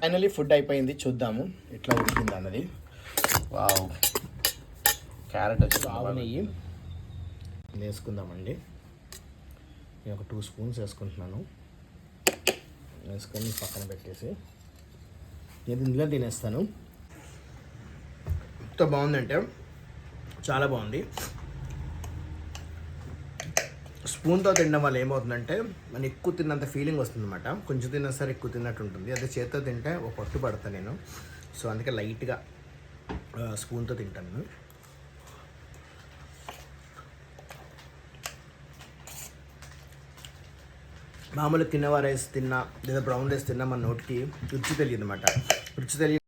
Finally food అయిపోయింది, చూద్దాము ఎట్లా ఉడికింది అన్నది. వావ్, క్యారెట్ వచ్చి ఆవు నెయ్యి వేసుకుందామండి. నేను ఒక 2 స్పూన్స్ వేసుకుంటున్నాను. వేసుకొని పక్కన పెట్టేసి నేను ఇందులో తినేస్తాను. ఎంత బాగుందంటే చాలా బాగుంది. స్పూన్తో తినడం వల్ల ఏమవుతుందంటే మనం ఎక్కువ తిన్నంత ఫీలింగ్ వస్తుందన్నమాట. కొంచెం తిన్నా సరే ఎక్కువ తిన్నట్టు ఉంటుంది. అదే చేత్తో తింటే ఒక పట్టు పడతాను నేను. సో అందుకే లైట్గా స్పూన్తో తింటాను. మామూలు తిన్నవా రైస్ తిన్నా లేదా బ్రౌన్ రైస్ తిన్నా మన నోటికి రుచి తెలియదు అన్నమాట. రుచి తెలియ